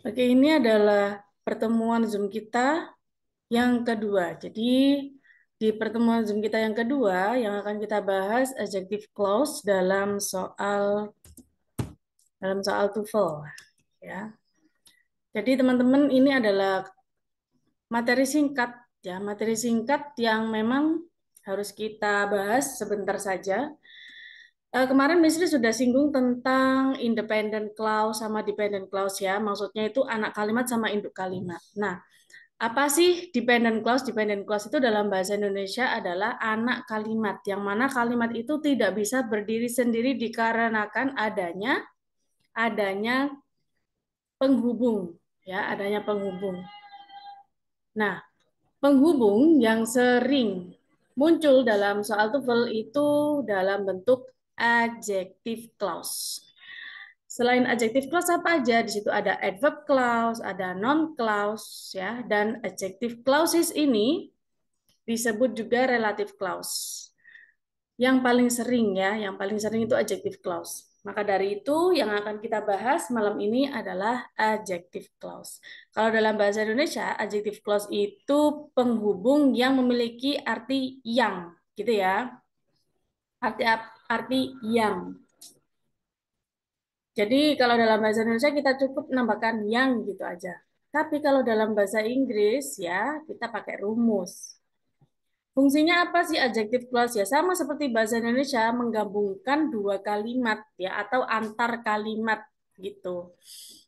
Oke, ini adalah pertemuan Zoom kita yang kedua. Jadi, di pertemuan Zoom kita yang kedua, yang akan kita bahas adjective clause dalam soal TOEFL, ya. Jadi, teman-teman, ini adalah materi singkat, ya, materi singkat yang memang harus kita bahas sebentar saja. Kemarin Misri sudah singgung tentang independent clause sama dependent clause ya. Maksudnya itu anak kalimat sama induk kalimat. Nah, apa sih dependent clause? Dependent clause itu dalam bahasa Indonesia adalah anak kalimat, yang mana kalimat itu tidak bisa berdiri sendiri dikarenakan adanya penghubung, ya, adanya penghubung. Nah, penghubung yang sering muncul dalam soal TOEFL itu dalam bentuk adjective clause. Selain adjective clause apa aja? Di situ ada adverb clause, ada noun clause, ya, dan adjective clauses ini disebut juga relative clause. Yang paling sering ya, yang paling sering itu adjective clause. Maka dari itu yang akan kita bahas malam ini adalah adjective clause. Kalau dalam bahasa Indonesia, adjective clause itu penghubung yang memiliki arti yang, gitu ya. Arti yang. Jadi kalau dalam bahasa Indonesia kita cukup menambahkan yang gitu aja. Tapi kalau dalam bahasa Inggris ya kita pakai rumus. Fungsinya apa sih adjective clause ya? Sama seperti bahasa Indonesia menggabungkan dua kalimat ya atau antar kalimat gitu.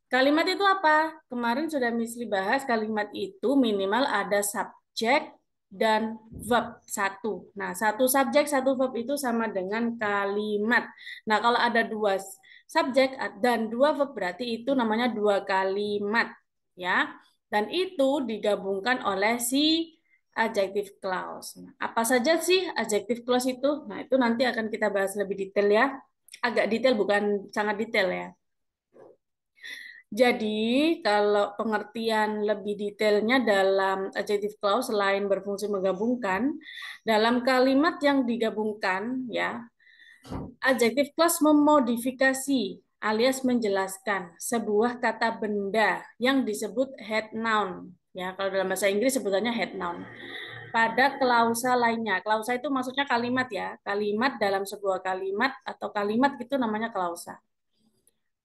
Kalimat itu apa? Kemarin sudah Misli bahas kalimat itu minimal ada subjek dan verb satu. Nah, satu subjek, satu verb itu sama dengan kalimat. Nah, kalau ada dua subjek dan dua verb berarti itu namanya dua kalimat ya. Dan itu digabungkan oleh si adjective clause. Nah, apa saja sih adjective clause itu? Nah, itu nanti akan kita bahas lebih detail ya. Agak detail, bukan sangat detail ya. Jadi, kalau pengertian lebih detailnya dalam adjective clause selain berfungsi menggabungkan, dalam kalimat yang digabungkan ya, adjective clause memodifikasi alias menjelaskan sebuah kata benda yang disebut head noun. Ya, kalau dalam bahasa Inggris sebutannya head noun pada klausa lainnya. Klausa itu maksudnya kalimat ya. Kalimat dalam sebuah kalimat atau kalimat itu namanya klausa.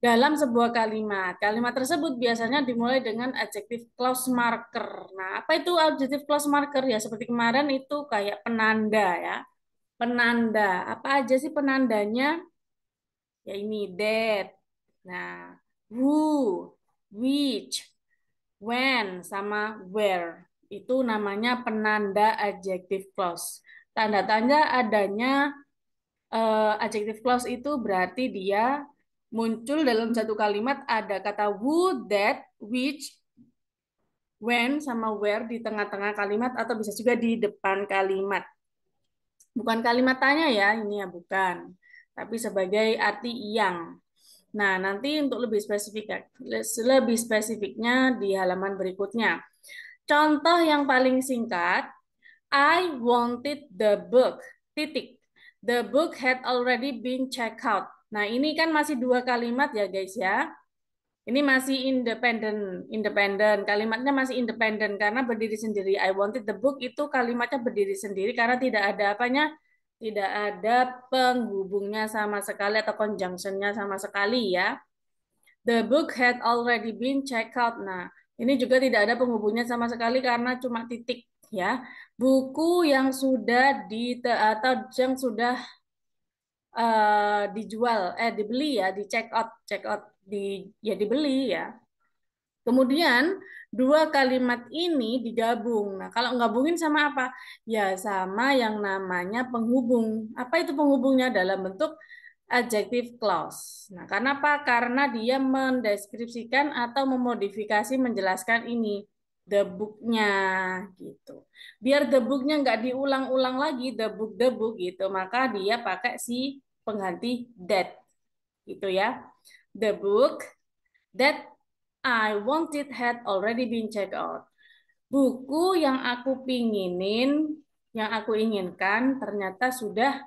Dalam sebuah kalimat. Kalimat tersebut biasanya dimulai dengan adjective clause marker. Nah, apa itu adjective clause marker ya? Seperti kemarin itu kayak penanda ya. Penanda. Apa aja sih penandanya? Ya ini that. Nah, who, which, when sama where itu namanya penanda adjective clause. Tanda-tanda adanya adjective clause itu berarti dia muncul dalam satu kalimat ada kata who, that, which, when sama where di tengah-tengah kalimat atau bisa juga di depan kalimat. Bukan kalimat tanya ya, ini ya bukan. Tapi sebagai arti yang. Nah, nanti untuk lebih spesifiknya di halaman berikutnya. Contoh yang paling singkat, I wanted the book. Titik. The book had already been checked out. Nah, ini kan masih dua kalimat ya, guys ya. Ini masih independen, independen. Kalimatnya masih independen karena berdiri sendiri. I wanted the book itu kalimatnya berdiri sendiri karena tidak ada apanya, tidak ada penghubungnya sama sekali atau conjunctionnya sama sekali ya. The book had already been checked out. Nah, ini juga tidak ada penghubungnya sama sekali karena cuma titik ya. Buku yang sudah atau yang sudah dijual, dibeli ya, di check out di ya dibeli ya. Kemudian dua kalimat ini digabung. Nah, kalau gabungin sama apa? Ya sama yang namanya penghubung. Apa itu penghubungnya dalam bentuk adjective clause. Nah, karena apa? Karena dia mendeskripsikan atau memodifikasi menjelaskan ini the book-nya gitu. Biar the book-nya nggak diulang-ulang lagi the book gitu, maka dia pakai si pengganti that gitu ya. The book that I wanted had already been checked out. Buku yang aku pinginin, yang aku inginkan ternyata sudah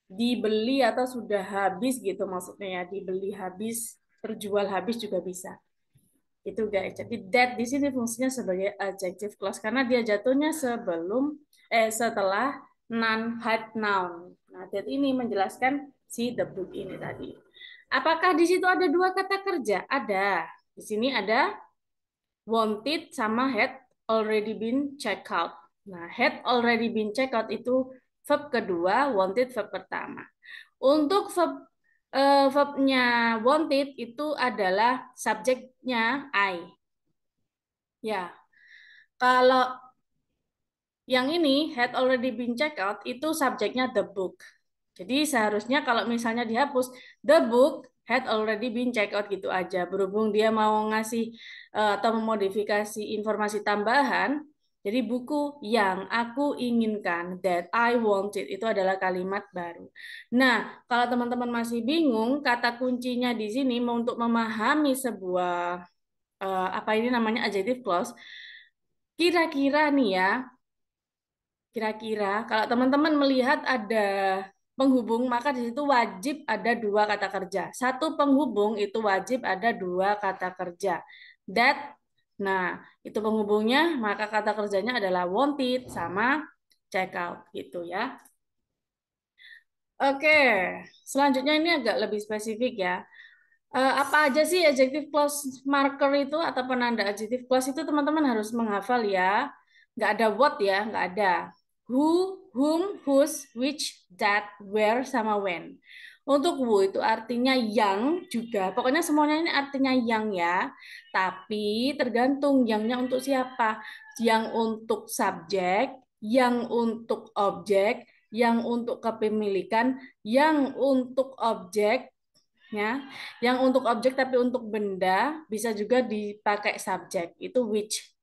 dibeli atau sudah habis gitu maksudnya ya, dibeli habis, terjual habis juga bisa. Itu guys. Jadi that di sini fungsinya sebagai adjective clause karena dia jatuhnya setelah non-head noun. Nah, that ini menjelaskan si the book ini tadi. Apakah di situ ada dua kata kerja? Ada. Di sini ada wanted sama had already been checked out. Nah, had already been checked out itu verb kedua, wanted verb pertama. Untuk verbnya wanted itu adalah subjeknya I. Ya, kalau yang ini had already been checked out itu subjeknya the book. Jadi seharusnya kalau misalnya dihapus the book had already been checked out gitu aja. Berhubung dia mau ngasih atau memodifikasi informasi tambahan, jadi buku yang aku inginkan that I wanted itu adalah kalimat baru. Nah, kalau teman-teman masih bingung, kata kuncinya di sini untuk memahami sebuah apa ini namanya adjective clause, kira-kira nih ya, kira-kira kalau teman-teman melihat ada penghubung, maka di situ wajib ada dua kata kerja. Satu penghubung itu wajib ada dua kata kerja. That, nah itu penghubungnya, maka kata kerjanya adalah wanted sama check out gitu ya. Oke, selanjutnya ini agak lebih spesifik ya. Apa aja sih adjective clause marker itu atau penanda adjective clause itu teman-teman harus menghafal ya. Nggak ada what ya, nggak ada. Who, whom, whose, which, that, where, sama when. Untuk who itu artinya yang juga. Pokoknya semuanya ini artinya yang ya. Tapi tergantung yangnya untuk siapa. Yang untuk subjek, yang untuk objek, yang untuk kepemilikan, yang untuk objek, ya. Yang untuk objek tapi untuk benda bisa juga dipakai subjek, itu which.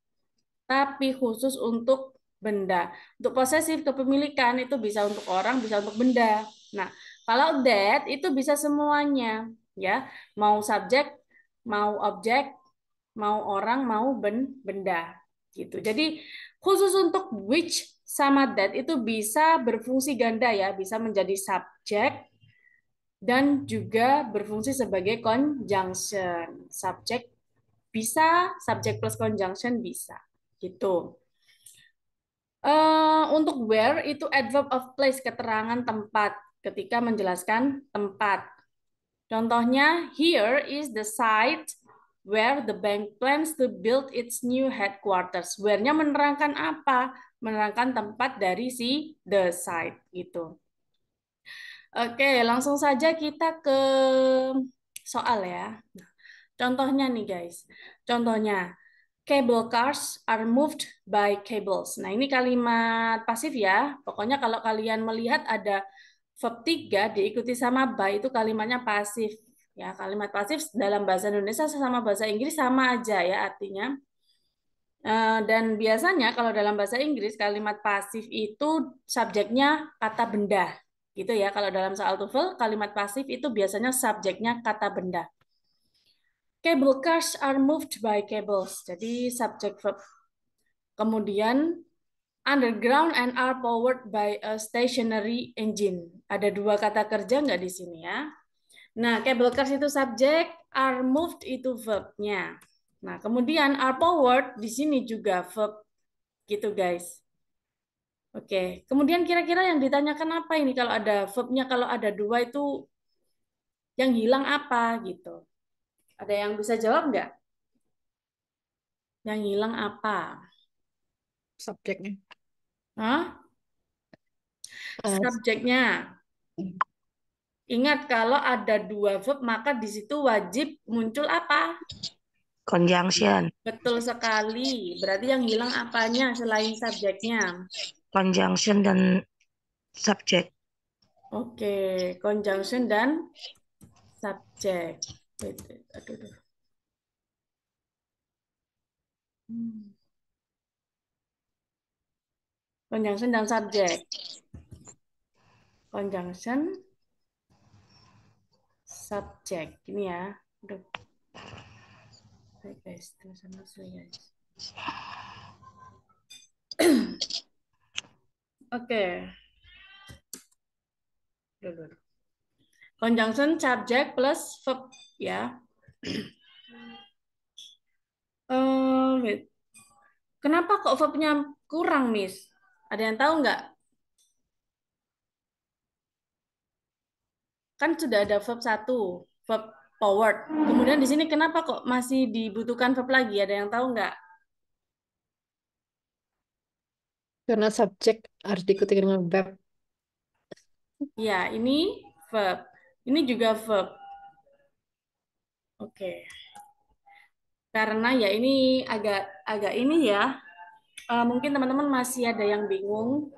Tapi khusus untuk benda. Untuk posesif kepemilikan itu bisa untuk orang, bisa untuk benda. Nah, kalau that itu bisa semuanya, ya. Mau subjek, mau objek, mau orang, mau benda gitu. Jadi khusus untuk which sama that itu bisa berfungsi ganda ya, bisa menjadi subjek dan juga berfungsi sebagai conjunction. Subjek bisa, subjek plus conjunction bisa. Gitu. Untuk where itu adverb of place, keterangan tempat ketika menjelaskan tempat. Contohnya, here is the site where the bank plans to build its new headquarters. Where-nya menerangkan apa? Menerangkan tempat dari si the site gitu. Oke, langsung saja kita ke soal ya. Contohnya nih guys. Contohnya, cable cars are moved by cables. Nah, ini kalimat pasif ya. Pokoknya kalau kalian melihat ada verb 3 diikuti sama by itu kalimatnya pasif. Ya, kalimat pasif dalam bahasa Indonesia sama bahasa Inggris sama aja ya artinya. Dan biasanya kalau dalam bahasa Inggris kalimat pasif itu subjeknya kata benda. Gitu ya. Kalau dalam soal TOEFL kalimat pasif itu biasanya subjeknya kata benda. Cable cars are moved by cables. Jadi subjek verb. Kemudian underground and are powered by a stationary engine. Ada dua kata kerja nggak di sini ya? Nah, cable cars itu subjek, are moved itu verbnya. Nah, kemudian are powered di sini juga verb gitu guys. Oke, kemudian kira-kira yang ditanyakan apa ini kalau ada verbnya kalau ada dua itu yang hilang apa gitu? Ada yang bisa jawab nggak? Yang hilang apa? Subjeknya. Hah? Eh, Subjeknya. Ingat kalau ada dua verb maka di situ wajib muncul apa? conjunction. Betul sekali. Berarti yang hilang apanya selain subjeknya? Conjunction dan subjek. Oke, conjunction dan subjek. Wait, wait, aduh, aduh. Hmm. Conjunction dan subjek. Conjunction, subjek. Ini ya. Aduh. Baik guys, tulisan saya guys. Oke. Dulu. Conjunction subject plus verb ya. Wait. Kenapa kok verbnya kurang, Miss? Ada yang tahu nggak? Kan sudah ada verb satu, verb forward. Kemudian di sini kenapa kok masih dibutuhkan verb lagi? Ada yang tahu nggak? Karena subjek harus diikuti dengan verb. Ya, ini verb. Ini juga verb. Oke. Karena ya ini agak agak ini ya. Mungkin teman-teman masih ada yang bingung,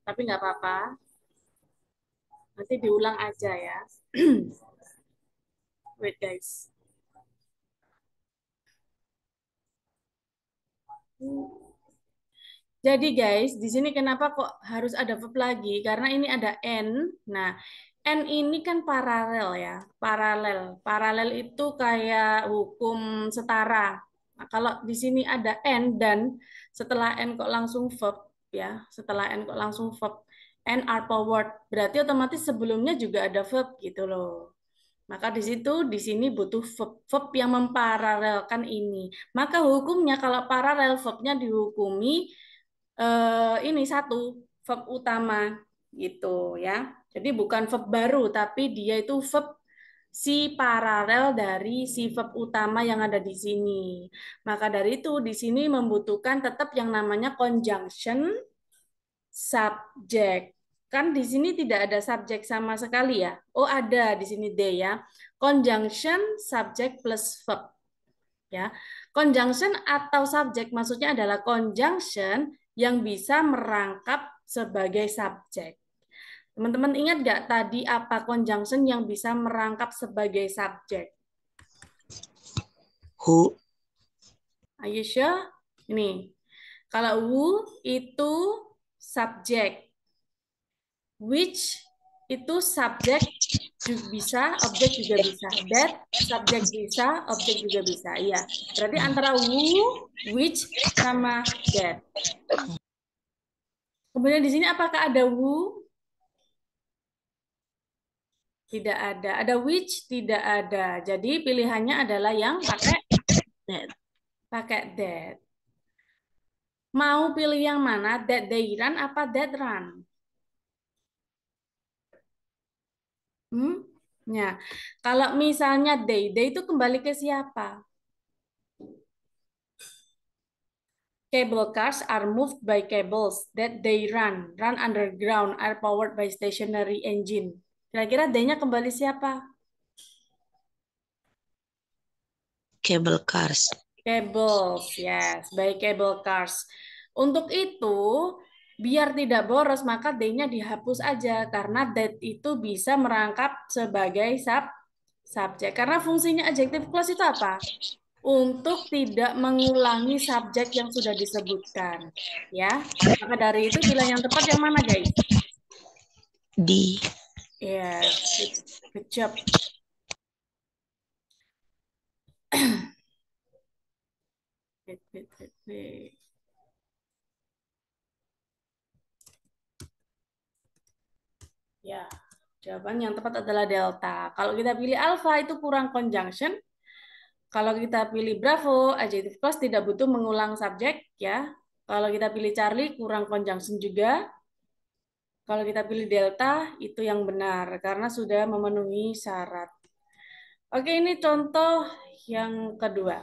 tapi nggak apa-apa. Nanti diulang aja ya. Wait guys. Jadi guys, di sini kenapa kok harus ada verb lagi? Karena ini ada n. Nah, n ini kan paralel ya, paralel. Paralel itu kayak hukum setara. Nah, kalau di sini ada n dan setelah n kok langsung verb ya, setelah n kok langsung verb, n are powered. Berarti otomatis sebelumnya juga ada verb gitu loh. Maka di situ di sini butuh verb yang memparalelkan ini. Maka hukumnya kalau paralel verbnya dihukumi ini satu verb utama gitu ya. Jadi bukan verb baru tapi dia itu verb si paralel dari si verb utama yang ada di sini. Maka dari itu di sini membutuhkan tetap yang namanya conjunction subjek. Kan di sini tidak ada subjek sama sekali ya. Oh, ada di sini D ya. Conjunction subject plus verb ya. Conjunction atau subjek maksudnya adalah conjunction yang bisa merangkap sebagai subjek. Teman-teman ingat nggak tadi apa conjunction yang bisa merangkap sebagai subjek? Who. Are you sure? Ini. Kalau who itu subjek. Which itu subjek juga bisa, objek juga bisa. That subjek bisa, objek juga bisa. Iya. Berarti antara who, which, sama that. Kemudian di sini apakah ada who? Tidak ada. Ada which? Tidak ada. Jadi pilihannya adalah yang pakai That. pakai that. Mau pilih yang mana? That they run apa that run? Hmm? Ya. Kalau misalnya they itu kembali ke siapa? Cable cars are moved by cables that they run underground, are powered by stationary engine. Kira-kira they-nya kembali siapa? Cable cars. Cables, yes, by cable cars. Untuk itu, biar tidak boros, maka D-nya dihapus aja, karena that itu bisa merangkap sebagai subjek. Karena fungsinya adjective clause itu apa? Untuk tidak mengulangi subjek yang sudah disebutkan. Ya, maka dari itu pilihan yang tepat yang mana, guys? D. Yes, good job. Wait. Ya, jawaban yang tepat adalah delta. Kalau kita pilih alpha itu kurang conjunction. Kalau kita pilih bravo, adjective clause tidak butuh mengulang subjek ya. Kalau kita pilih Charlie kurang conjunction juga. Kalau kita pilih delta itu yang benar karena sudah memenuhi syarat. Oke, ini contoh yang kedua.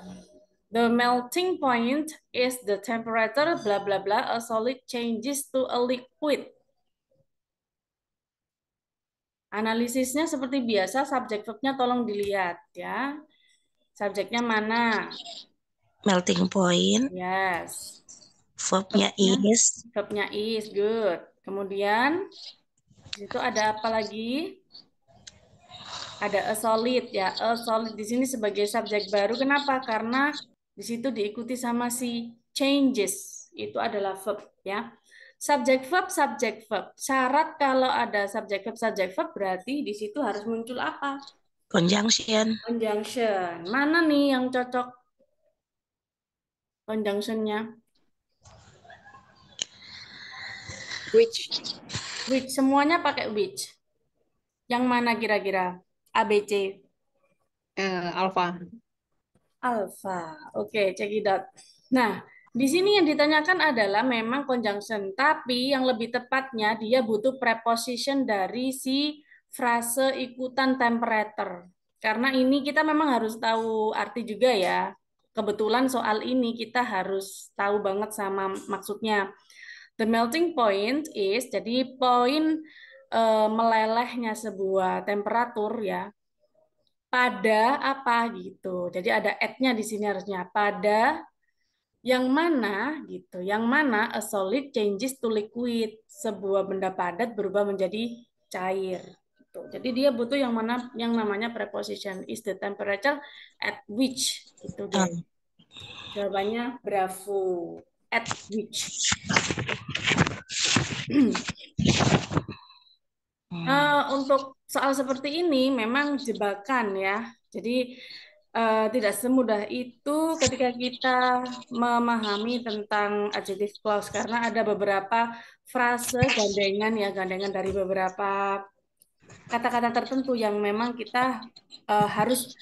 The melting point is the temperature bla bla bla a solid changes to a liquid. Analisisnya seperti biasa, subjek verbnya tolong dilihat ya. Subjeknya mana? Melting point. Yes. Verbnya is. Verbnya is, good. Kemudian di situ ada apa lagi? Ada a solid ya. A solid di sini sebagai subjek baru. Kenapa? Karena di situ diikuti sama si changes. Itu adalah verb ya. Subjek verb, subjek verb. Syarat kalau ada subjek verb berarti di situ harus muncul apa? Conjunction. Conjunction. Mana nih yang cocok conjunctionnya? Which. Which. Semuanya pakai which. Yang mana kira-kira? A, B, C. Alpha. Alfa. Oke, cekidot. Nah, di sini yang ditanyakan adalah memang conjunction, tapi yang lebih tepatnya dia butuh preposition dari si frase ikutan temperature. Karena ini kita memang harus tahu arti juga ya. Kebetulan soal ini kita harus tahu banget sama maksudnya. The melting point is, jadi poin melelehnya sebuah temperatur ya, pada apa gitu. Jadi ada at-nya di sini harusnya pada yang mana gitu. Yang mana a solid changes to liquid. Sebuah benda padat berubah menjadi cair. Gitu. Jadi dia butuh yang mana yang namanya preposition is the temperature at which gitu guys. Um, Jawabannya bravo. At which. Untuk soal seperti ini memang jebakan ya. Jadi tidak semudah itu ketika kita memahami tentang adjective clause karena ada beberapa frase gandengan ya, gandengan dari beberapa kata-kata tertentu yang memang kita harus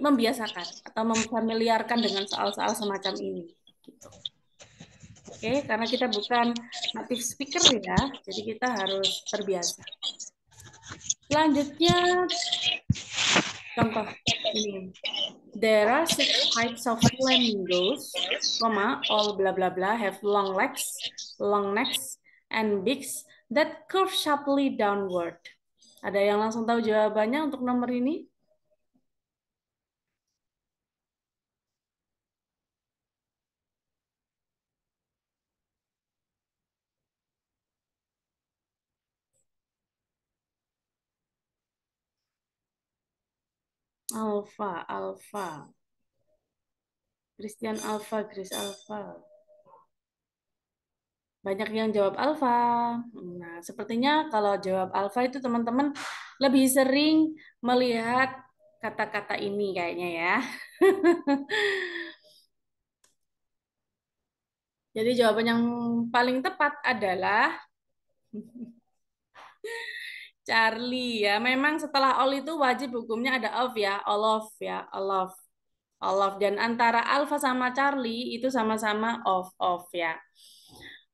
membiasakan atau memfamiliarkan dengan soal-soal semacam ini. Gitu. Oke, karena kita bukan native speaker ya, jadi kita harus terbiasa. Selanjutnya, contoh ini. There are 6 types of flamingos, all blah blah blah have long legs, long necks, and beaks that curve sharply downward. Ada yang langsung tahu jawabannya untuk nomor ini? Alpha, Alpha. Christian Alpha, Grace Alpha. Banyak yang jawab alfa. Nah, sepertinya kalau jawab alfa itu teman-teman lebih sering melihat kata-kata ini kayaknya ya. Jadi jawaban yang paling tepat adalah Charlie ya. Memang setelah all itu wajib hukumnya ada of ya, all of ya, all of. All of dan antara alfa sama Charlie itu sama-sama of ya.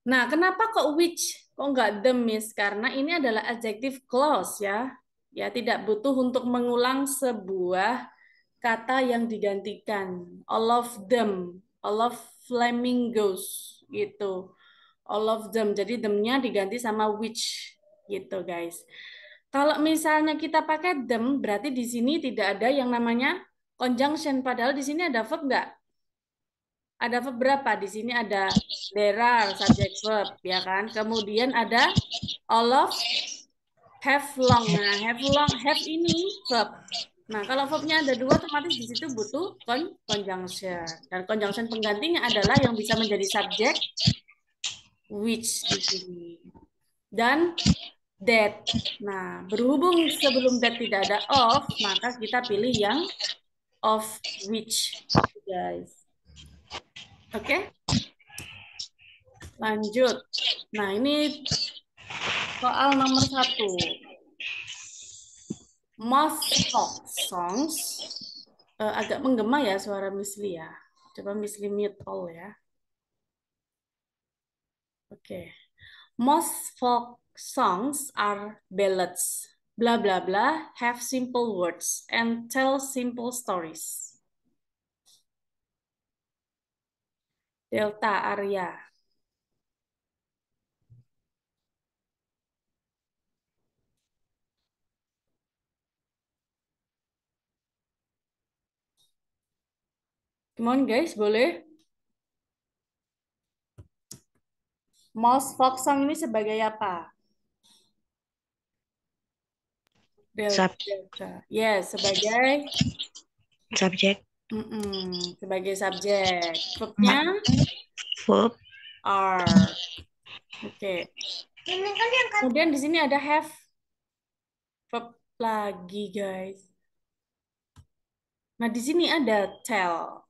Nah, kenapa kok which? Kok nggak the miss? Karena ini adalah adjective clause ya. Ya, tidak butuh untuk mengulang sebuah kata yang digantikan. All of them, all of flamingos gitu. All of them. Jadi them-nya diganti sama which gitu, guys. Kalau misalnya kita pakai them, berarti di sini tidak ada yang namanya conjunction. Padahal di sini ada verb nggak? Ada verb berapa? Di sini ada there are subject verb, ya kan? Kemudian ada all of, have long. Nah, have ini verb. Nah, kalau verbnya ada dua, otomatis di situ butuh conjunction. Dan conjunction penggantinya adalah yang bisa menjadi subjek which di sini. Dan that. Nah, berhubung sebelum that tidak ada of, maka kita pilih yang of which, guys. Oke? Lanjut. Nah, ini soal nomor 1. Most folk songs. Agak menggema ya suara Miss Lee ya. Coba Miss Lee mute all ya. Oke. Most folk songs are ballads. Blah blah blah have simple words and tell simple stories. Delta Arya. Come on guys, boleh? Most folk song ini sebagai apa? Delta. Yes, sebagai subjek. Sebagai subjek. Verbnya Verb are. Oke. Kemudian di sini ada have. Verb lagi, guys. Nah, di sini ada tell.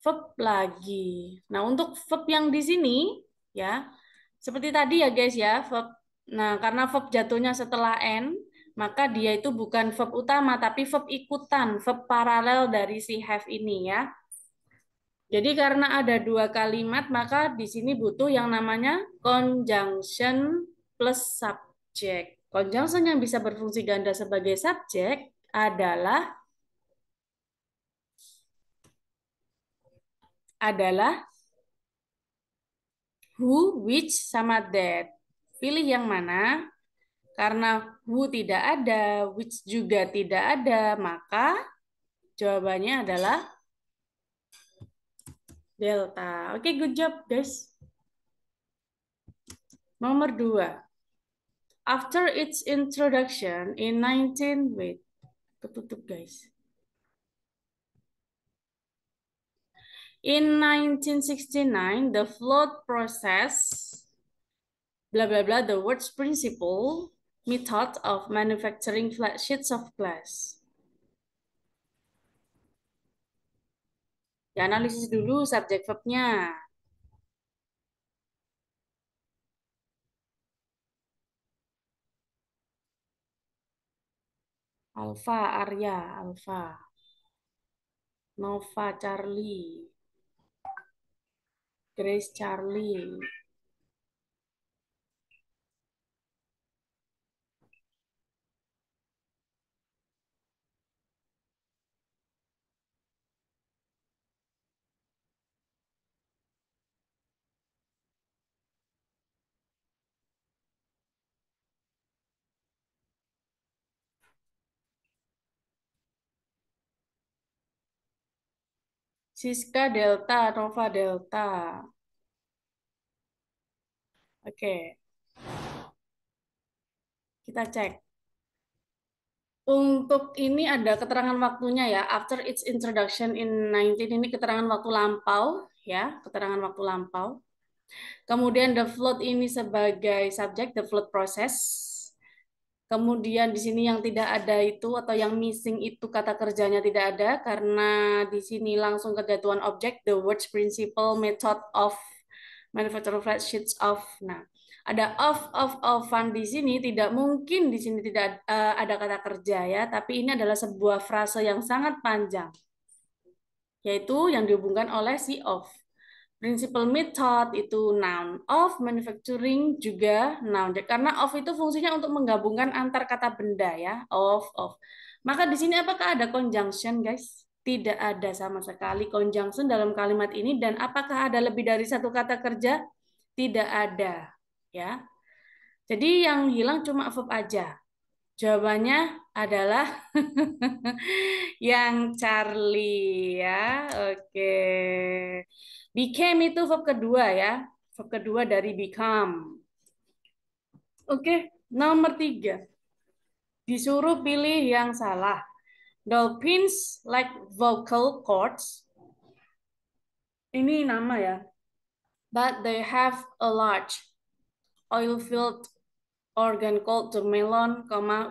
Verb lagi. Nah, untuk verb yang di sini, ya, seperti tadi ya, guys, ya, verb. Nah, karena verb jatuhnya setelah N, maka dia itu bukan verb utama, tapi verb ikutan, verb paralel dari si have ini ya. Jadi karena ada dua kalimat, maka di sini butuh yang namanya conjunction plus subject. Conjunction yang bisa berfungsi ganda sebagai subjek adalah who, which, sama that. Pilih yang mana? Karena who tidak ada, which juga tidak ada, maka jawabannya adalah delta. Oke, good job guys. Nomor 2. After its introduction in 19... Wait, ketutup guys. In 1969, the float process, blah, blah, blah, the words principle, method of manufacturing flat sheets of glass. Ya, analisis dulu subjek verbnya. Alfa, Arya, Alfa. Nova, Charlie. Grace, Charlie. Siska, Delta, Nova, Delta. Oke, kita cek. Untuk ini ada keterangan waktunya ya. After its introduction in 19 ini keterangan waktu lampau ya, keterangan waktu lampau. Kemudian the float ini sebagai subjek, the float process. Kemudian di sini yang tidak ada itu atau yang missing itu kata kerjanya tidak ada karena di sini langsung kejatuhan objek, the words principle method of manufacture flat sheets of. Nah, ada ofan di sini tidak mungkin di sini tidak ada kata kerja ya, tapi ini adalah sebuah frase yang sangat panjang, yaitu yang dihubungkan oleh si of. Principal method itu noun, of manufacturing juga noun. Karena of itu fungsinya untuk menggabungkan antar kata benda ya, of. Maka di sini apakah ada conjunction, guys? Tidak ada sama sekali conjunction dalam kalimat ini, dan apakah ada lebih dari satu kata kerja? Tidak ada, ya. Jadi yang hilang cuma verb aja. Jawabannya adalah yang Charlie ya. Oke. Became itu verb kedua ya. Verb kedua dari become. Oke, nomor 3. Disuruh pilih yang salah. Dolphins like vocal cords. Ini nama ya. But they have a large oil-filled organ called the melon,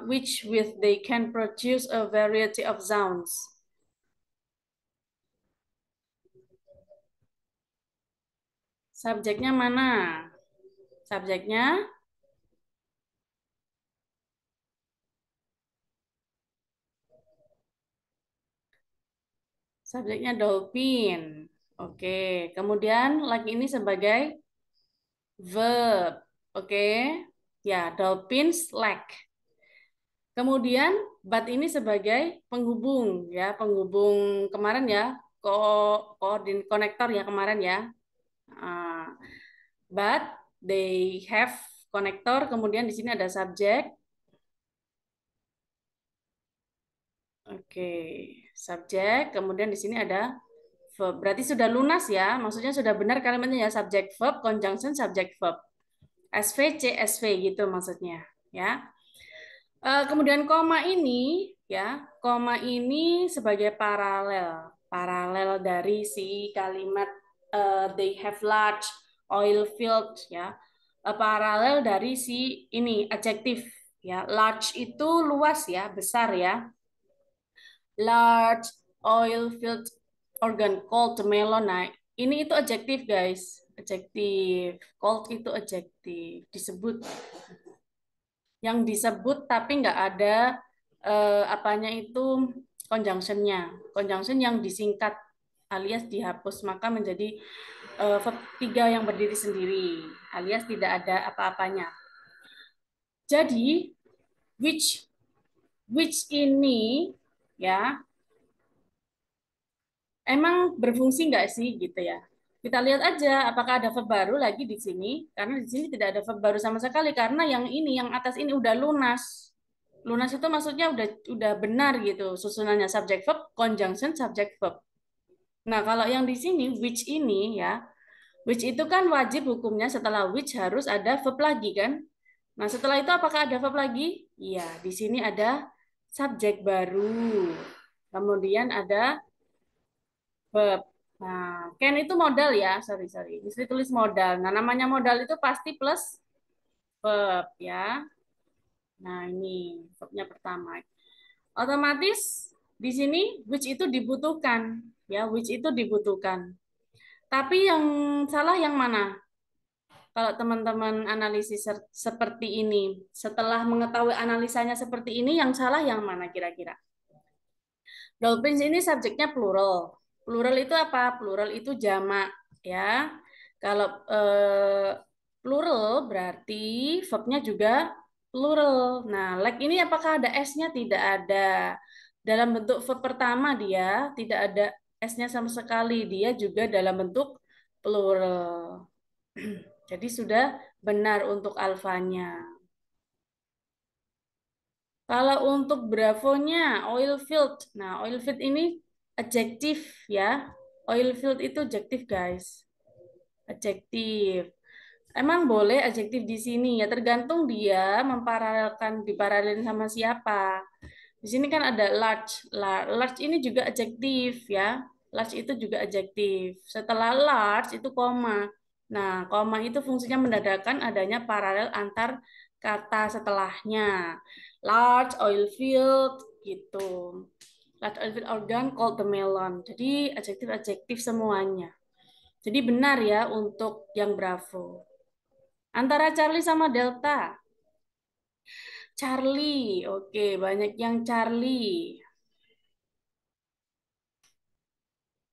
which with they can produce a variety of sounds. Subjeknya mana? Subjeknya dolphin. Oke, kemudian lagi ini sebagai verb. Oke. Ya, dolphins like. Kemudian but ini sebagai penghubung ya, penghubung kemarin ya, konektor ya kemarin ya. But they have konektor, kemudian di sini ada subjek. Oke, subjek, kemudian di sini ada verb. Berarti sudah lunas ya, maksudnya sudah benar kalimatnya ya, subject verb, conjunction subject verb. SV, CSV gitu maksudnya ya. Kemudian koma ini ya, koma ini sebagai paralel dari si kalimat they have large oil field ya, paralel dari si ini adjektif ya, large itu luas ya, besar ya, large oil field organ called melon. Nah, ini itu adjektif guys, adjektif, called itu adjektif, disebut. yang disebut tapi nggak ada apanya itu conjunction-nya. Conjunction yang disingkat alias dihapus maka menjadi verb 3 yang berdiri sendiri alias tidak ada apa-apanya. Jadi which ini ya emang berfungsi nggak sih gitu ya? Kita lihat aja apakah ada verb baru lagi di sini karena di sini tidak ada verb baru sama sekali karena yang ini yang atas ini udah lunas. Lunas itu maksudnya udah benar gitu susunannya subject verb conjunction subject verb. Nah, kalau yang di sini which ini ya, which itu kan wajib hukumnya setelah which harus ada verb lagi kan? Nah, setelah itu apakah ada verb lagi? Iya, di sini ada subjek baru. Kemudian ada verb. Nah, can itu modal ya, sorry. Mesti tulis modal. Nah, namanya modal itu pasti plus verb ya. Nah, ini verbnya pertama. Otomatis di sini which itu dibutuhkan ya, which itu dibutuhkan. Tapi yang salah yang mana? Kalau teman-teman analisis seperti ini, setelah mengetahui analisanya seperti ini, yang salah yang mana kira-kira? Dolphins ini subjeknya plural. Plural itu apa? Plural itu jamak, ya. Kalau plural berarti verbnya juga plural. Nah, like ini apakah ada S-nya? Tidak ada. Dalam bentuk verb pertama dia tidak ada S-nya sama sekali. Dia juga dalam bentuk plural. Jadi sudah benar untuk alfanya. Kalau untuk bravonya, oil field. Nah, oil field ini adjektif ya. Oil field itu adjektif, guys. Adjektif. Emang boleh adjektif di sini ya, tergantung dia memparalelkan diparalelin sama siapa. Di sini kan ada large. Large ini juga adjektif ya. Large itu juga adjektif. Setelah large itu koma. Nah, koma itu fungsinya menandakan adanya paralel antar kata setelahnya. Large oil field gitu. Large oil field organ called the melon. Jadi adjektif-adjektif semuanya. Jadi benar ya untuk yang Bravo. Antara Charlie sama Delta. Charlie, oke, banyak yang Charlie.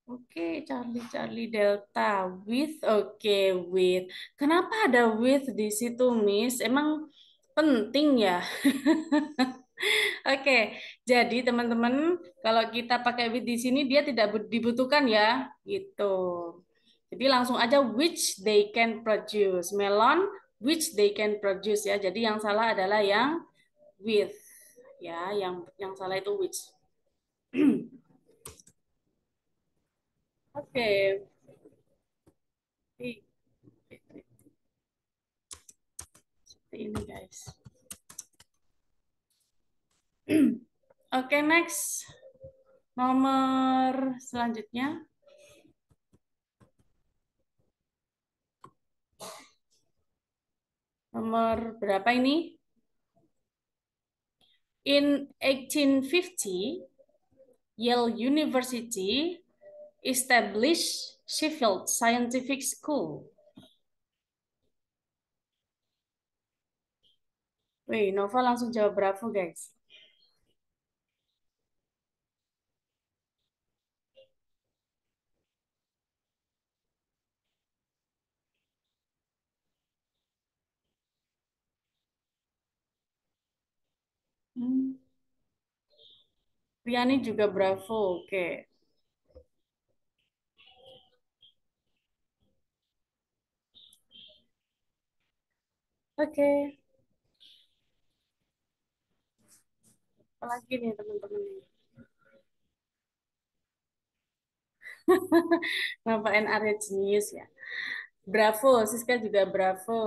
Oke, Charlie Delta with, oke, with. Kenapa ada with di situ, Miss? Emang penting ya? Oke, jadi teman-teman, kalau kita pakai with di sini dia tidak dibutuhkan ya, gitu. Jadi langsung aja which they can produce. Melon, which they can produce ya. Jadi yang salah adalah yang with, ya, yang salah itu which. Oke. Seperti ini guys. Oke, next. Nomor selanjutnya. Nomor berapa ini? In 1850, Yale University established Sheffield Scientific School. Wih, Nova langsung jawab bravo, guys. Riani juga bravo, oke. Oke. Apalagi nih teman-teman nih. Ngapain area genius ya? Bravo, Siska juga bravo.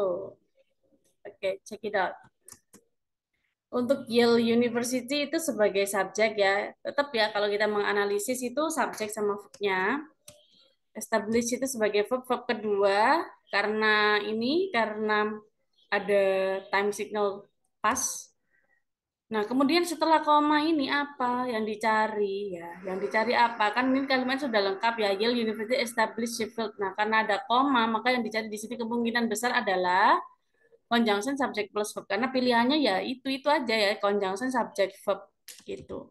Oke, check it out. Untuk Yale University itu sebagai subjek ya, tetap ya kalau kita menganalisis itu subjek sama verb-nya. Establish itu sebagai verb kedua karena ada time signal pas. Nah, kemudian setelah koma ini apa yang dicari ya? Yang dicari apa? Kan ini kalimat sudah lengkap ya. Yale University established Sheffield. Nah, karena ada koma, maka yang dicari di sini kemungkinan besar adalah conjunction subject plus verb karena pilihannya ya itu aja ya, conjunction subject verb gitu.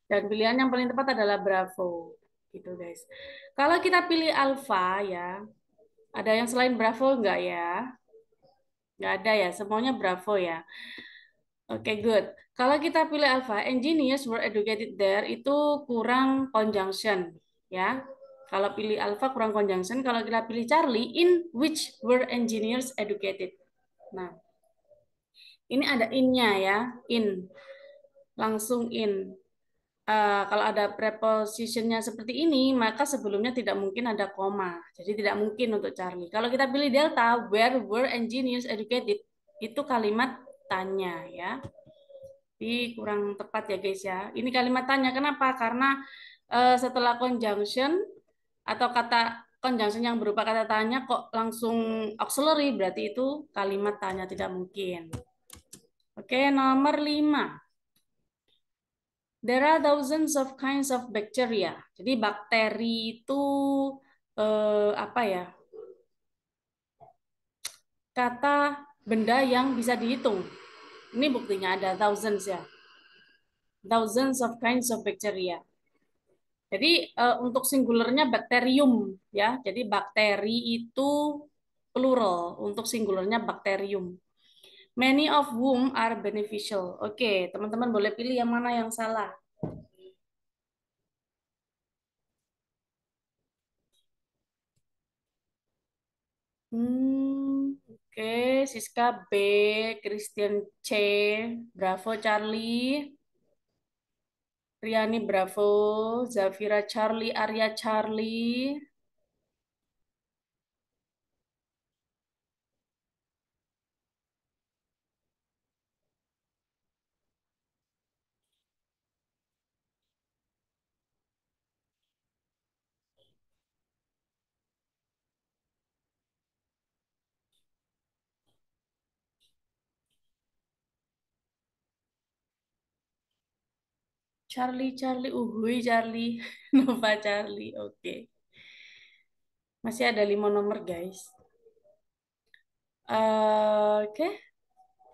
Dan pilihan yang paling tepat adalah Bravo gitu guys. Kalau kita pilih alpha ya, ada yang selain Bravo enggak ya? Enggak ada ya, semuanya Bravo ya. Oke, good. Kalau kita pilih alpha, engineers were educated there itu kurang conjunction ya. Kalau pilih alpha kurang conjunction, kalau kita pilih Charlie, in which were engineers educated. Nah, ini ada in-nya ya, in. Langsung in. Kalau ada prepositionnya seperti ini, maka sebelumnya tidak mungkin ada koma. Jadi tidak mungkin untuk Charlie. Kalau kita pilih delta, where were engineers educated? Itu kalimat tanya ya. Jadi kurang tepat ya guys ya. Ini kalimat tanya. Kenapa? Karena setelah conjunction atau kata conjunction yang berupa kata tanya kok langsung auxiliary, berarti itu kalimat tanya, tidak mungkin. Oke, nomor 5. There are thousands of kinds of bacteria. Jadi bakteri itu apa ya? Kata benda yang bisa dihitung. Ini buktinya ada thousands ya. Thousands of kinds of bacteria. Jadi untuk singularnya bakterium ya. Jadi bakteri itu plural, untuk singularnya bakterium. Many of whom are beneficial. Oke, teman-teman boleh pilih yang mana yang salah. Oke, Siska B, Christian C, Bravo Charlie, Riani Bravo, Zafira Charlie, Arya Charlie. Charlie, Uhui Charlie, Nova Charlie, oke. Masih ada 5 nomor guys. Oke,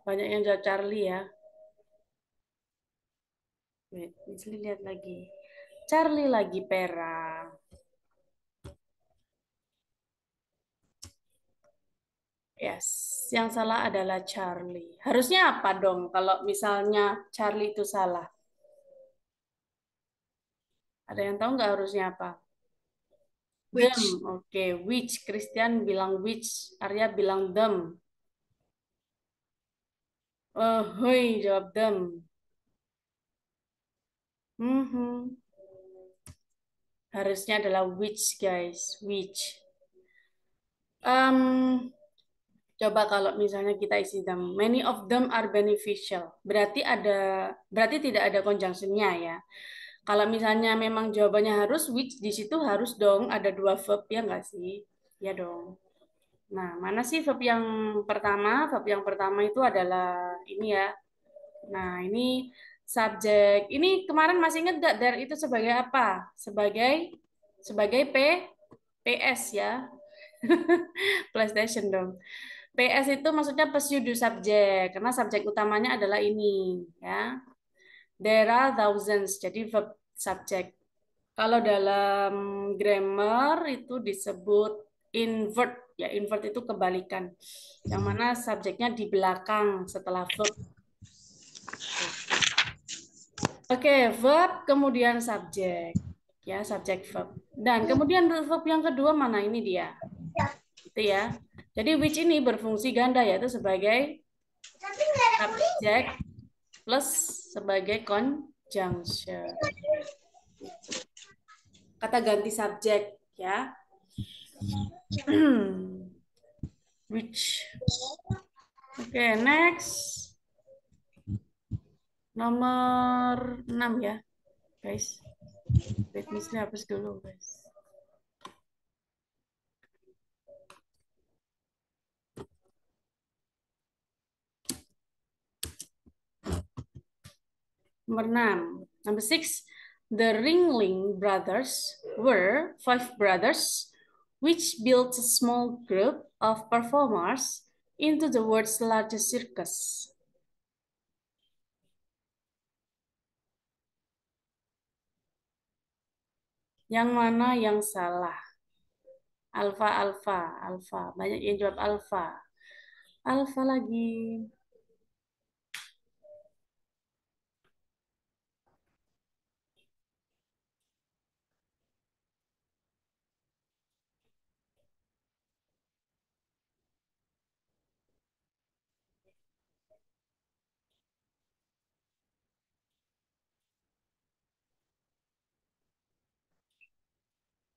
banyak yang jawab Charlie ya. Wait, lihat lagi. Charlie lagi Pera. Yes, yang salah adalah Charlie. Harusnya apa dong kalau misalnya Charlie itu salah? Ada yang tahu nggak harusnya apa? Which? Them, oke. Which, Christian bilang which, Arya bilang them. Hoi, jawab them. Harusnya adalah which, guys. Which. Coba kalau misalnya kita isi them. Many of them are beneficial. Berarti tidak ada conjunction-nya ya. Kalau misalnya memang jawabannya harus which, di situ harus dong ada 2 verb ya nggak sih? Ya dong. Nah, mana sih verb yang pertama? Verb yang pertama itu adalah ini ya. Nah, ini subjek. Ini kemarin masih ingat nggak there itu sebagai apa? Sebagai PS ya. PlayStation dong. PS itu maksudnya pseudo subjek karena subjek utamanya adalah ini ya. There are thousands, jadi verb subject. Kalau dalam grammar itu disebut invert, ya invert itu kebalikan. Yang mana subjeknya di belakang setelah verb. Oke, verb kemudian subjek. Ya, subjek verb. Dan kemudian verb yang kedua mana ini dia? Itu ya. Jadi which ini berfungsi ganda yaitu sebagai subjek plus sebagai conjunction. Kata ganti subjek ya. Which. Oke, next. Nomor 6 ya, guys. Wait, misalnya hapus dulu, guys. Nomor 6. Number 6. The Ringling brothers were 5 brothers which built a small group of performers into the world's largest circus. Yang mana yang salah? Alfa, alfa, alfa. Banyak yang jawab alfa. Alfa lagi.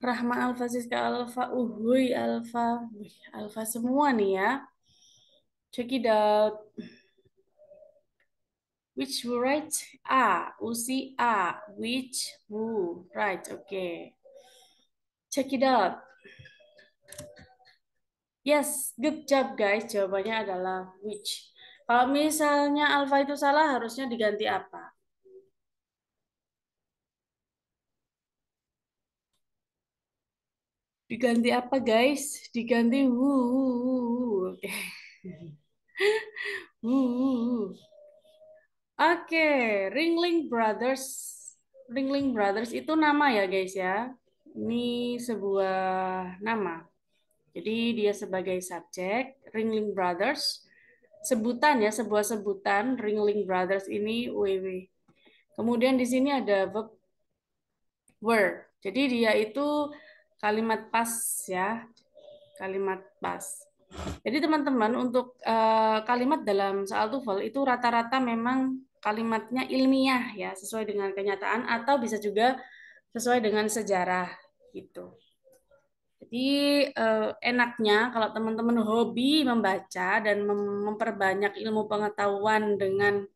Rahma Alfa, Siska Alfa, Uhuy Alfa. Wih, Alfa semua nih ya. Check it out. Which who right? A. Usi A. Which who right? Okay. Check it out. Yes, good job guys. Jawabannya adalah which. Kalau misalnya alfa itu salah, harusnya diganti apa? Diganti apa guys? Diganti who. Oke. Who. Oke, Ringling Brothers. Ringling Brothers itu nama ya guys ya. Ini sebuah nama. Jadi dia sebagai subjek, Ringling Brothers. Sebutan ya, sebuah sebutan Ringling Brothers ini WW. Kemudian di sini ada verb were. Jadi dia itu kalimat pas ya, kalimat pas. Jadi teman-teman untuk kalimat dalam soal TOEFL itu rata-rata memang kalimatnya ilmiah ya, sesuai dengan kenyataan atau bisa juga sesuai dengan sejarah gitu. Jadi enaknya kalau teman-teman hobi membaca dan memperbanyak ilmu pengetahuan dengan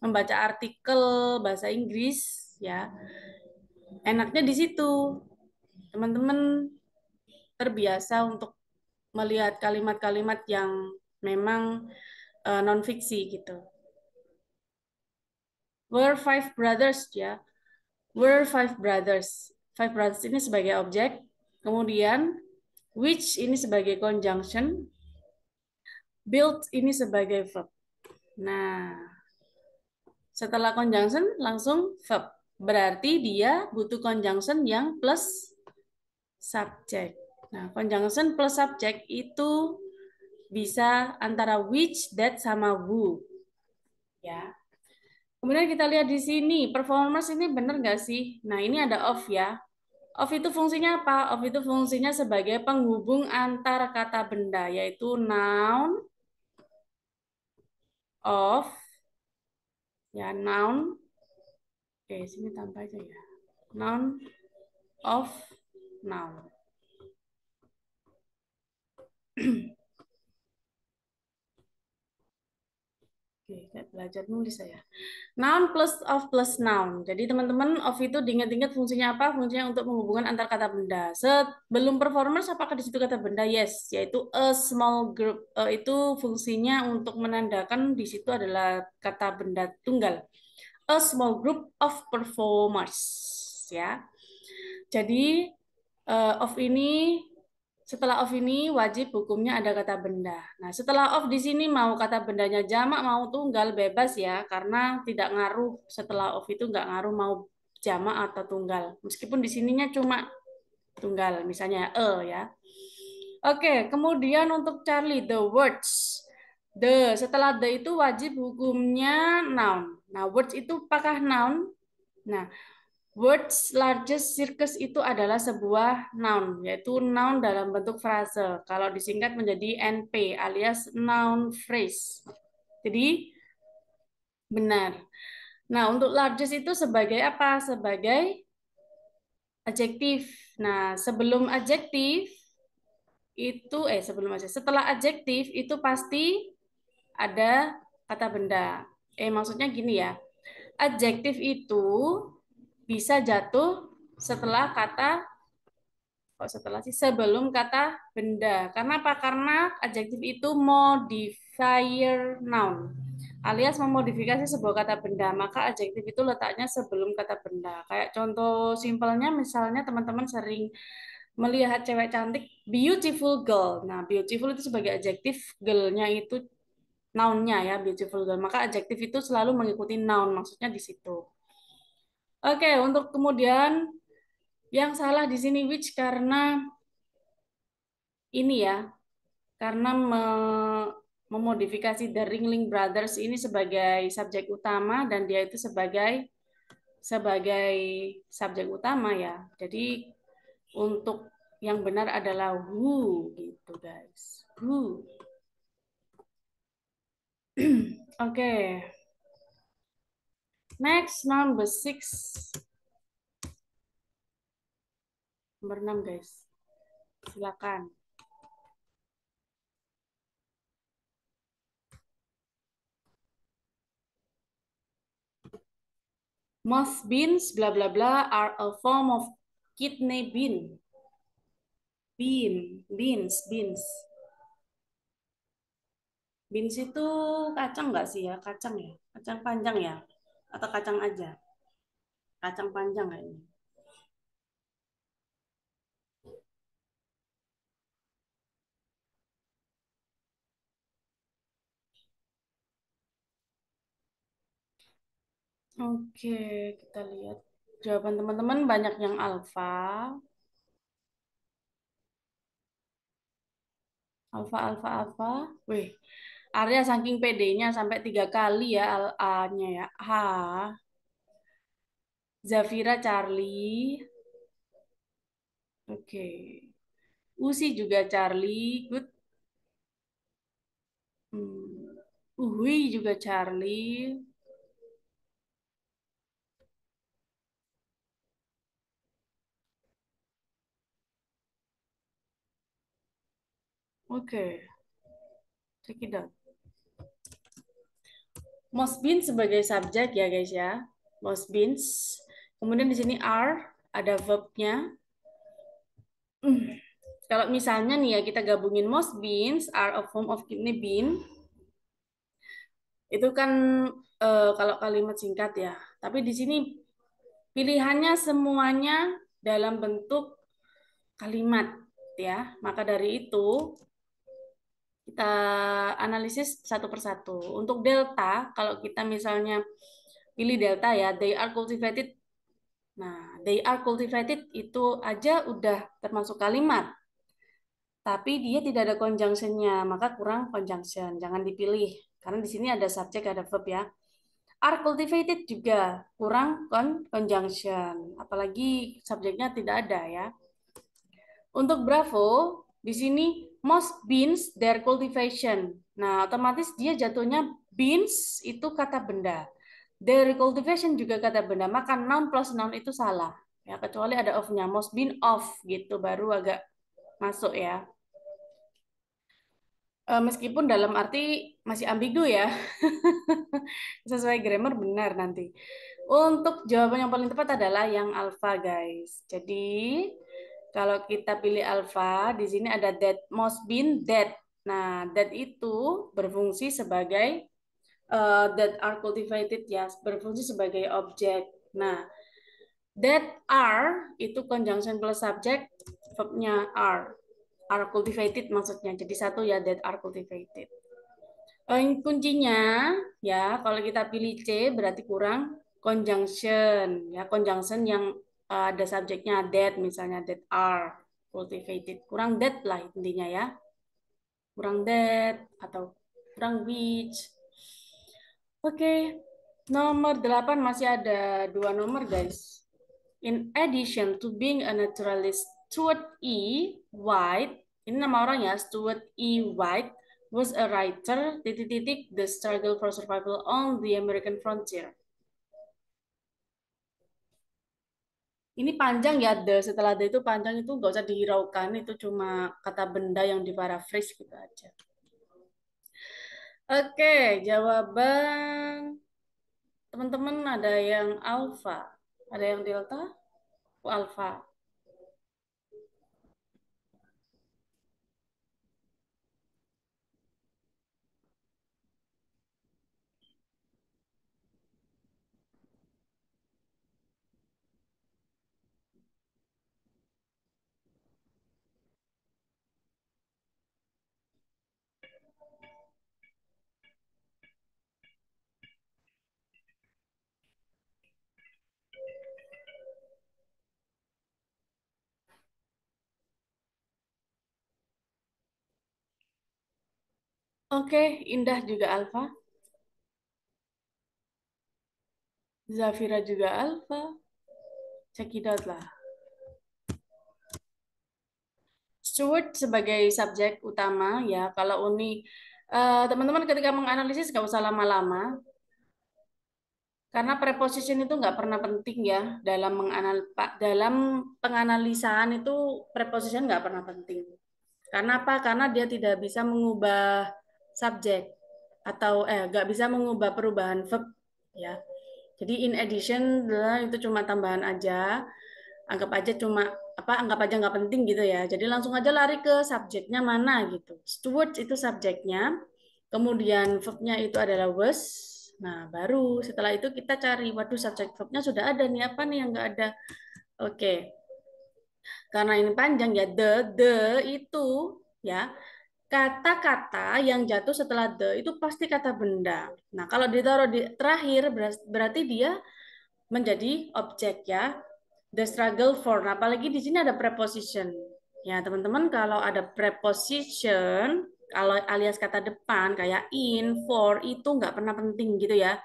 membaca artikel bahasa Inggris ya. Enaknya di situ. Teman-teman terbiasa untuk melihat kalimat-kalimat yang memang non fiksi gitu. Were five brothers ya. Were five brothers. Five brothers ini sebagai objek. Kemudian which ini sebagai conjunction. Built ini sebagai verb. Nah, setelah conjunction langsung verb. Berarti dia butuh conjunction yang plus subject. Nah, conjunction plus subject itu bisa antara which, that, sama who. Ya. Kemudian kita lihat di sini, performers ini benar nggak sih? Nah, ini ada of ya. Of itu fungsinya apa? Of itu fungsinya sebagai penghubung antar kata benda, yaitu noun, of, ya noun. Oke, sini tambah aja ya. Noun, of, noun. Oke, belajar nulis saya. Noun plus of plus noun. Jadi teman-teman of itu diingat-ingat fungsinya apa? Fungsinya untuk menghubungkan antar kata benda. Sebelum performers apakah di situ kata benda? Yes, yaitu a small group. Itu fungsinya untuk menandakan di situ adalah kata benda tunggal. A small group of performers, ya. Jadi of ini setelah of ini wajib hukumnya ada kata benda. Nah, setelah of di sini mau kata bendanya jamak mau tunggal bebas ya, karena tidak ngaruh setelah of itu nggak ngaruh mau jamak atau tunggal. Meskipun di sininya cuma tunggal, misalnya ya. Oke, kemudian untuk Charlie the words. The setelah the itu wajib hukumnya noun. Nah, words itu apakah noun? Nah, words largest circus itu adalah sebuah noun, yaitu noun dalam bentuk frase. Kalau disingkat menjadi NP alias noun phrase. Jadi benar. Nah, untuk largest itu sebagai apa? Sebagai adjektif. Nah, sebelum adjektif itu sebelum adjektif, setelah adjektif itu pasti ada kata benda. Maksudnya gini ya. Adjektif itu bisa jatuh setelah kata setelah sih sebelum kata benda. Karena apa? Karena adjektif itu modifier noun alias memodifikasi sebuah kata benda. Maka adjektif itu letaknya sebelum kata benda. Kayak contoh simpelnya misalnya teman-teman sering melihat cewek cantik, beautiful girl. Nah, beautiful itu sebagai adjektif, girl-nya itu noun-nya ya, beautiful girl. Maka adjektif itu selalu mengikuti noun, maksudnya di situ. Oke, untuk kemudian yang salah di sini which karena ini ya, karena memodifikasi The Ringling Brothers ini sebagai subjek utama dan dia itu sebagai subjek utama ya. Jadi untuk yang benar adalah who gitu guys. Who. Oke. Next number 6. Nomor 6 guys. Silakan. Most beans bla bla bla are a form of kidney bean. Beans. Beans itu kacang nggak sih ya? Kacang ya? Kacang panjang ya? Atau kacang aja? Kacang panjang kayaknya. Oke, kita lihat. Jawaban teman-teman banyak yang alfa. Alfa. Wih, Arya saking PD-nya sampai 3 kali ya A-nya ya. H. Zafira Charlie. Oke. Usi juga Charlie. Good. Uhui juga Charlie. Oke. Check it out. Most been sebagai subjek ya guys ya. Most beans. Kemudian di sini are ada verbnya. Kalau misalnya nih ya kita gabungin most beans are a form of kidney bean. Itu kan kalau kalimat singkat ya. Tapi di sini pilihannya semuanya dalam bentuk kalimat ya. Maka dari itu kita analisis satu persatu. Untuk delta, kalau kita misalnya pilih delta ya, they are cultivated. Nah, they are cultivated itu aja udah termasuk kalimat. Tapi dia tidak ada conjunction-nya, maka kurang conjunction. Jangan dipilih. Karena di sini ada subjek, ada verb ya. Are cultivated juga kurang conjunction. Apalagi subjeknya tidak ada ya. Untuk Bravo, di sini most beans their cultivation. Nah, otomatis dia jatuhnya beans itu kata benda. Their cultivation juga kata benda. Maka noun plus noun itu salah. Ya, kecuali ada of-nya. Most bean of gitu baru agak masuk ya. Meskipun dalam arti masih ambigu ya. Sesuai grammar benar nanti. Untuk jawaban yang paling tepat adalah yang alfa, guys. Jadi, kalau kita pilih alfa, di sini ada that most been that. Nah, that itu berfungsi sebagai that are cultivated ya, berfungsi sebagai objek. Nah, that are itu conjunction plus subject, verbnya are cultivated maksudnya. Jadi satu ya that are cultivated. Kuncinya ya kalau kita pilih C berarti kurang conjunction ya conjunction yang ada subjeknya that misalnya that are cultivated kurang that lah intinya ya kurang that atau kurang which. Oke, nomor 8 masih ada 2 nomor guys. In addition to being a naturalist, Stuart E. White, ini nama orang ya, Stuart E. White, was a writer, titik-titik, the struggle for survival on the American frontier. Ini panjang ya, setelah the itu panjang itu nggak usah dihiraukan, itu cuma kata benda yang diparaphrase gitu aja. Oke, jawaban teman-teman ada yang alfa, ada yang delta, alfa. Oke, Indah juga alfa. Zafira juga alfa. Check it out lah. Steward sebagai subjek utama ya. Kalau Uni, teman-teman ketika menganalisis nggak usah lama-lama. Karena preposition itu nggak pernah penting ya dalam dalam penganalisaan itu preposition nggak pernah penting. Karena apa? Karena dia tidak bisa mengubah subjek atau nggak bisa mengubah perubahan verb ya. Jadi in addition itu cuma tambahan aja. Anggap aja cuma apa? Anggap aja nggak penting gitu ya. Jadi langsung aja lari ke subjeknya mana gitu. Stewards itu subjeknya. Kemudian verbnya itu adalah was. Nah, baru setelah itu kita cari, waduh subjek verbnya sudah ada nih, apa nih yang nggak ada? Oke, karena ini panjang ya, the itu ya, kata-kata yang jatuh setelah the itu pasti kata benda. Nah, kalau ditaruh di terakhir berarti dia menjadi objek ya. The struggle for. Nah, apalagi di sini ada preposition. Ya, teman-teman kalau ada preposition, kalau alias kata depan kayak in, for itu nggak pernah penting gitu ya.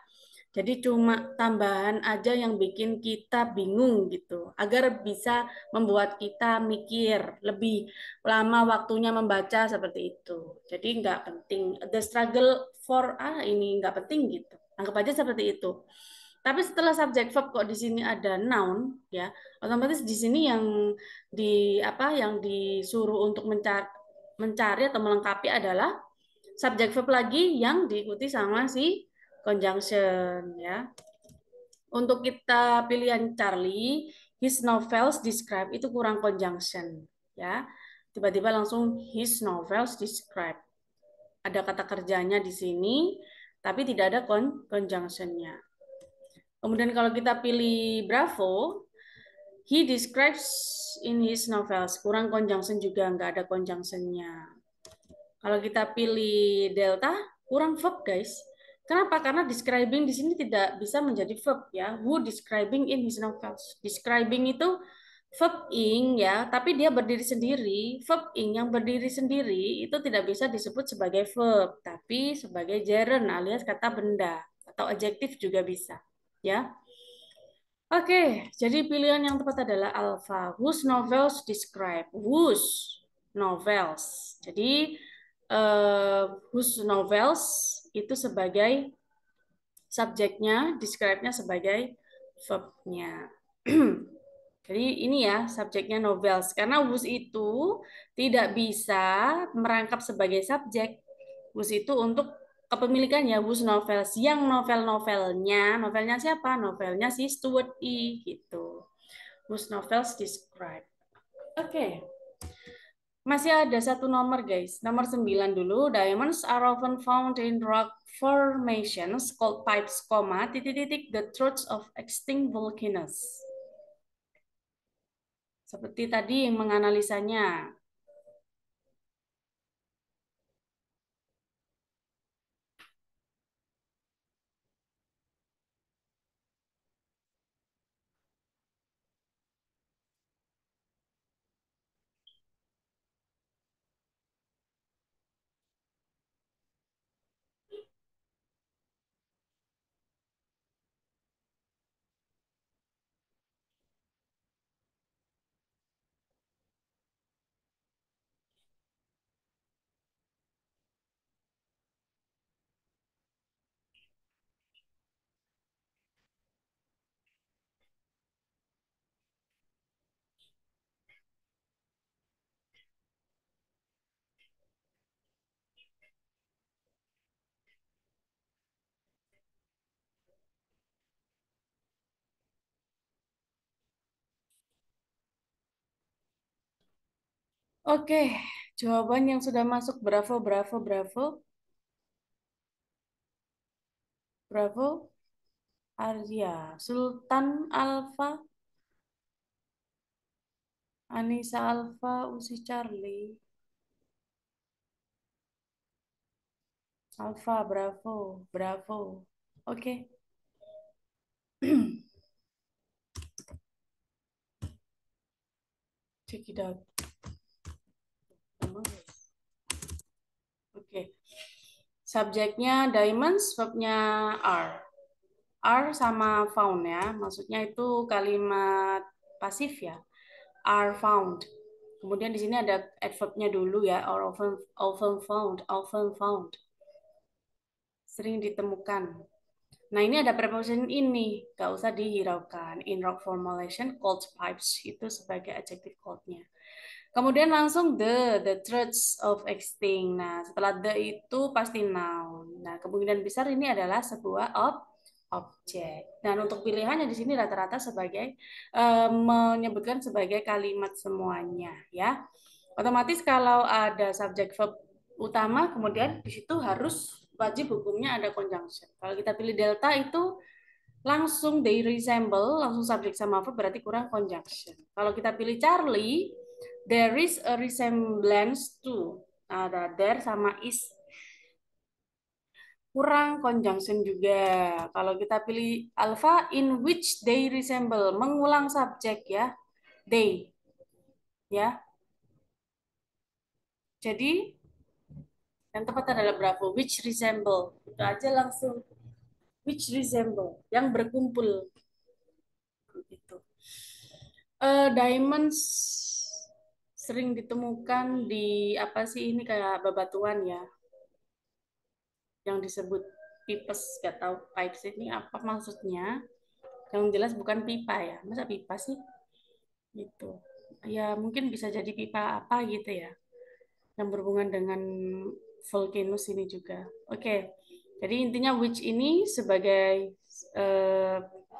Jadi cuma tambahan aja yang bikin kita bingung gitu, agar bisa membuat kita mikir lebih lama waktunya membaca seperti itu. Jadi nggak penting. The struggle for ini nggak penting gitu. Anggap aja seperti itu. Tapi setelah subject verb kok di sini ada noun ya, otomatis di sini yang yang disuruh untuk mencari atau melengkapi adalah subject verb lagi yang diikuti sama si conjunction ya. Untuk kita pilihan Charlie, his novels describe itu kurang conjunction ya. Tiba-tiba langsung his novels describe. Ada kata kerjanya di sini tapi tidak ada conjunctionnya. Kemudian kalau kita pilih Bravo, he describes in his novels. Kurang conjunction juga, nggak ada conjunctionnya. Kalau kita pilih Delta, kurang verb guys. Kenapa? Karena describing di sini tidak bisa menjadi verb ya. Who describing in his novels. Describing itu verb ing ya, tapi dia berdiri sendiri. Verb ing yang berdiri sendiri itu tidak bisa disebut sebagai verb, tapi sebagai gerund alias kata benda atau adjektif juga bisa ya. Oke, jadi pilihan yang tepat adalah alpha. Whose novels describe? Whose novels. Jadi whose novels itu sebagai subjeknya, describe-nya sebagai verb-nya. Jadi ini ya subjeknya novels. Karena whose itu tidak bisa merangkap sebagai subjek. Whose itu untuk kepemilikannya whose novels. Yang novelnya siapa? Novelnya si Stuart E. gitu. Whose novels describe. Oke. Masih ada satu nomor guys. Nomor 9 dulu. Diamonds are often found in rock formations called pipes, titik-titik the throats of extinct volcanoes. Seperti tadi yang menganalisanya. Oke, jawaban yang sudah masuk bravo, bravo, bravo, bravo. Arya, Sultan Alfa, Anissa Alfa, Usi Charlie, Alfa, bravo, bravo. Oke. Check it out. Oke. Subjeknya diamonds, verbnya are. Are sama found ya, maksudnya itu kalimat pasif ya. Are found. Kemudian di sini ada adverbnya dulu ya, or often found. Sering ditemukan. Nah, ini ada preposition ini, gak usah dihiraukan. In rock formulation, cold pipes itu sebagai adjective coldnya. Kemudian langsung the threats of extinct. Nah, setelah the itu pasti noun. Nah, kemungkinan besar ini adalah sebuah objek. Dan untuk pilihannya di sini rata-rata sebagai menyebutkan sebagai kalimat semuanya, ya. Otomatis kalau ada subjek verb utama, kemudian di situ harus wajib hukumnya ada conjunction. Kalau kita pilih delta itu langsung they resemble, langsung subjek sama verb berarti kurang conjunction. Kalau kita pilih Charlie, there is a resemblance to. Ada there sama is. Kurang conjunction juga. Kalau kita pilih alpha, in which they resemble, mengulang subjek ya. They. Ya. Jadi yang tepat adalah Bravo, which resemble. Itu aja langsung. Which resemble, yang berkumpul. Gitu. Diamonds sering ditemukan di apa sih ini kayak bebatuan ya. Yang disebut pipes, gak tahu pipes ini apa maksudnya. Yang jelas bukan pipa ya. Masa pipa sih? Gitu. Ya mungkin bisa jadi pipa apa gitu ya. Yang berhubungan dengan Volcanus ini juga. Oke. Jadi intinya which ini sebagai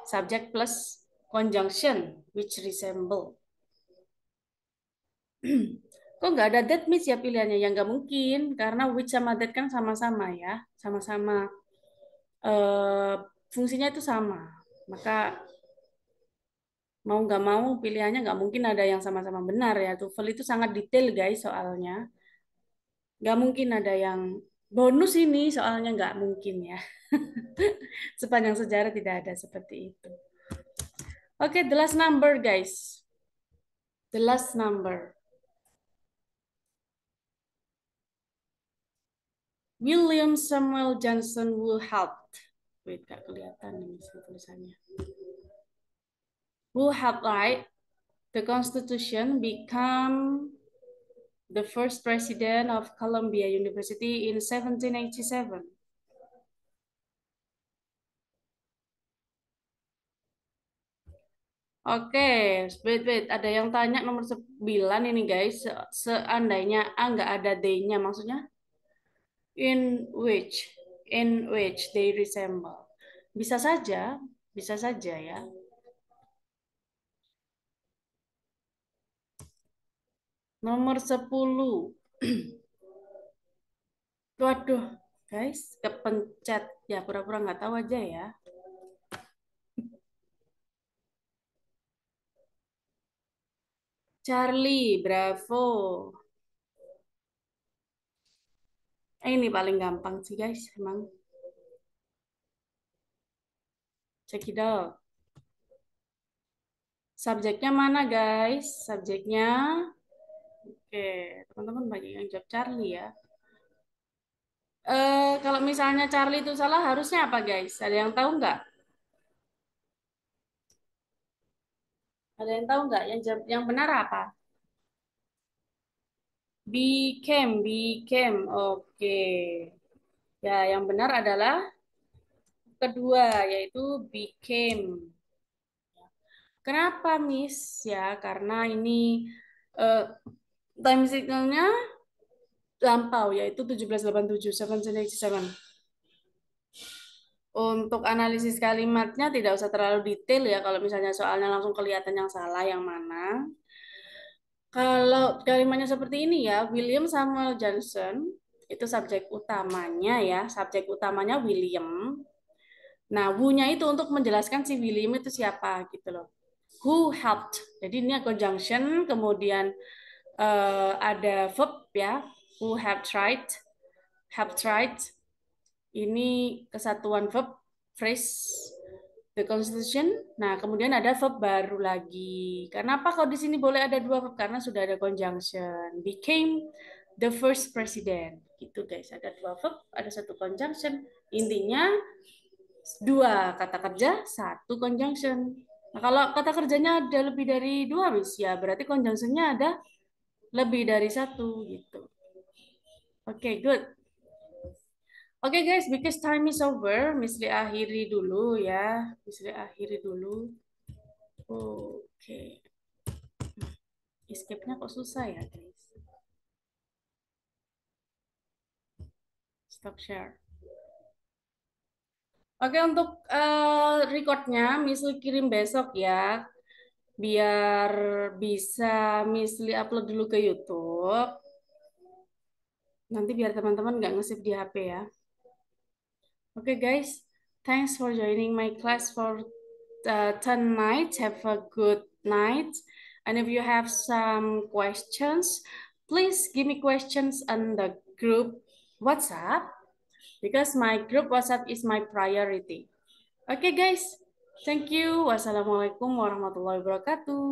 subject plus conjunction which resemble. Kok nggak ada that miss ya pilihannya? Ya nggak mungkin karena which sama that kan sama-sama ya, sama-sama fungsinya itu sama. Maka mau nggak mau pilihannya nggak mungkin ada yang sama-sama benar ya. TOEFL itu sangat detail guys soalnya. Nggak mungkin ada yang bonus ini soalnya nggak mungkin ya. Sepanjang sejarah tidak ada seperti itu. Oke, the last number guys. The last number. William Samuel Johnson will help. Wait, gak kelihatan ini tulisannya. Will help write the Constitution become the first president of Columbia University in 1787. Oke, wait. Ada yang tanya nomor 9 ini guys. Seandainya A nggak ada D-nya, maksudnya in which they resemble. Bisa saja ya. Nomor 10. Waduh, guys, kepencet. Ya, pura-pura nggak tahu aja ya. Charlie, bravo. Ini paling gampang sih, guys, emang. Check it out. Subjeknya mana, guys? Subjeknya, oke, teman-teman banyak yang jawab Charlie ya. Kalau misalnya Charlie itu salah, harusnya apa, guys? Ada yang tahu nggak? Ada yang tahu nggak? Yang benar apa? Became. Oke. Ya, yang benar adalah kedua, yaitu became. Kenapa, Miss? Ya, karena ini eh, time signalnya lampau, yaitu 1787, 1787. Untuk analisis kalimatnya tidak usah terlalu detail ya, kalau misalnya soalnya langsung kelihatan yang salah, yang mana. Kalau kalimatnya seperti ini ya, William Samuel Johnson, itu subjek utamanya ya, subjek utamanya William. Nah, who-nya itu untuk menjelaskan si William itu siapa gitu loh. Who helped. Jadi ini conjunction, kemudian ada verb ya, who have tried, ini kesatuan verb, phrase, the constitution. Nah, kemudian ada verb baru lagi. Kenapa kalau di sini boleh ada dua verb? Karena sudah ada conjunction. Became the first president. Gitu guys, ada 2 verb, ada 1 conjunction. Intinya 2 kata kerja, 1 conjunction. Nah, kalau kata kerjanya ada lebih dari 2, Miss, ya berarti conjunctionnya ada lebih dari 1 gitu. Oke, good. Oke guys, because time is over, Miss Li akhiri dulu ya. Miss Li akhiri dulu. Oke. Escape-nya kok susah ya, guys. Stop share. Oke, untuk recordnya Miss Li kirim besok ya. Biar bisa Miss Li upload dulu ke YouTube. Nanti biar teman-teman nggak nge-save di HP ya. Oke guys, thanks for joining my class for tonight. Have a good night. And if you have some questions, please give me questions on the group WhatsApp because my group WhatsApp is my priority. Okay guys, thank you. Wassalamualaikum warahmatullahi wabarakatuh.